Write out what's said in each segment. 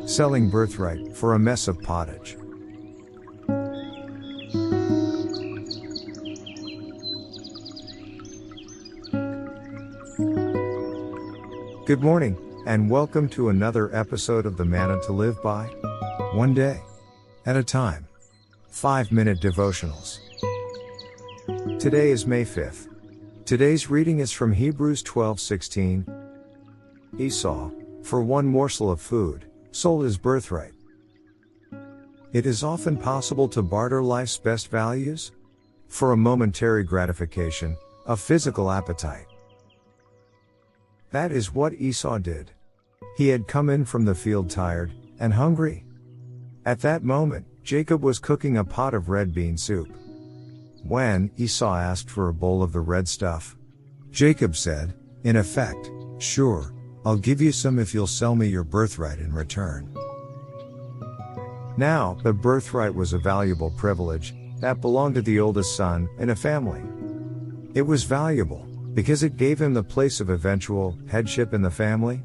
Selling Birthright for a mess of pottage. Good morning, and welcome to another episode of the Manna-to-live-by. One day at a time. 5-minute devotionals. Today is May 5th. Today's reading is from Hebrews 12:16. Esau, for one morsel of food, sold his birthright. It is often possible to barter life's best values for a momentary gratification, a physical appetite. That is what Esau did. He had come in from the field tired and hungry. At that moment, Jacob was cooking a pot of red bean soup. When Esau asked for a bowl of the red stuff, Jacob said, in effect, "Sure, I'll give you some if you'll sell me your birthright in return." Now, the birthright was a valuable privilege that belonged to the oldest son in a family. It was valuable because it gave him the place of eventual headship in the family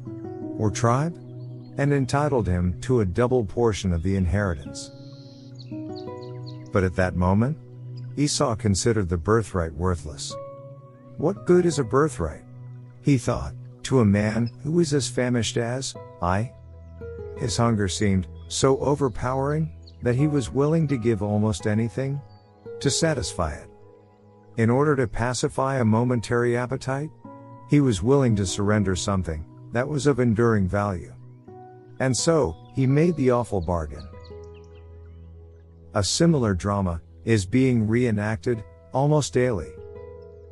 or tribe, and entitled him to a double portion of the inheritance. But at that moment, Esau considered the birthright worthless. What good is a birthright, he thought, to a man who is as famished as I? His hunger seemed so overpowering that he was willing to give almost anything to satisfy it. In order to pacify a momentary appetite, he was willing to surrender something that was of enduring value. And so, he made the awful bargain. A similar drama is being reenacted almost daily.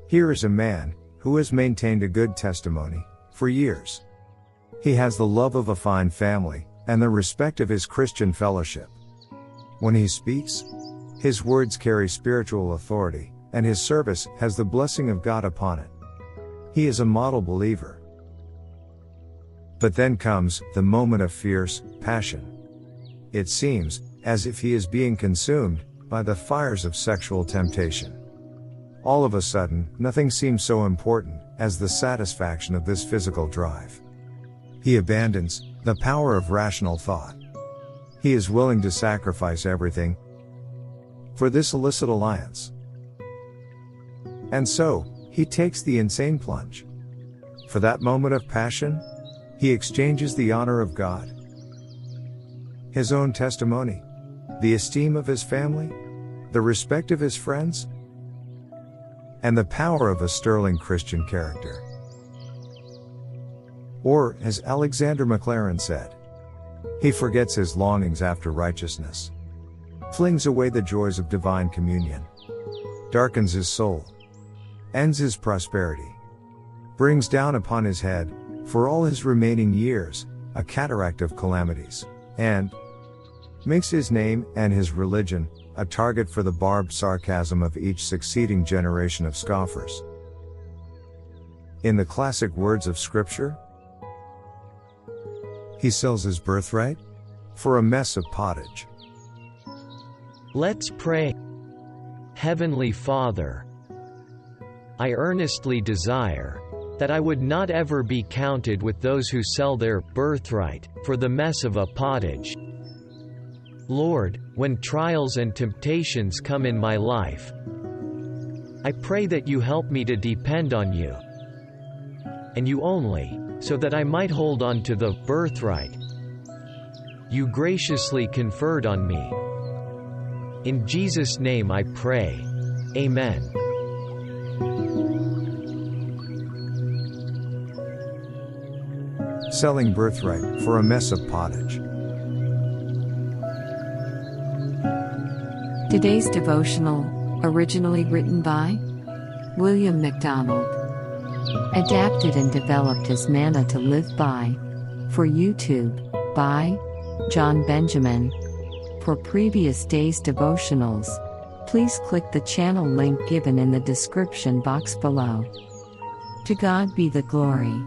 Here is a man who has maintained a good testimony for years. He has the love of a fine family and the respect of his Christian fellowship. When he speaks, his words carry spiritual authority, and his service has the blessing of God upon it. He is a model believer. But then comes the moment of fierce passion. It seems as if he is being consumed by the fires of sexual temptation. All of a sudden, nothing seems so important as the satisfaction of this physical drive. He abandons the power of rational thought. He is willing to sacrifice everything for this illicit alliance. And so, he takes the insane plunge. For that moment of passion, he exchanges the honor of God, his own testimony, the esteem of his family, the respect of his friends, and the power of a sterling Christian character. Or, as Alexander MacLaren said, he forgets his longings after righteousness, flings away the joys of divine communion, darkens his soul, ends his prosperity, brings down upon his head, for all his remaining years, a cataract of calamities, and makes his name and his religion a target for the barbed sarcasm of each succeeding generation of scoffers. In the classic words of Scripture, he sells his birthright for a mess of pottage. Let's pray. Heavenly Father, I earnestly desire that I would not ever be counted with those who sell their birthright for the mess of a pottage. Lord, when trials and temptations come in my life, I pray that you help me to depend on you, and you only, so that I might hold on to the birthright you graciously conferred on me. In Jesus' name I pray. Amen. Selling birthright for a mess of pottage. Today's devotional, originally written by William MacDonald, adapted and developed as Manna-to-live-by for YouTube by John Benjamin. For previous day's devotionals, please click the channel link given in the description box below. To God be the glory.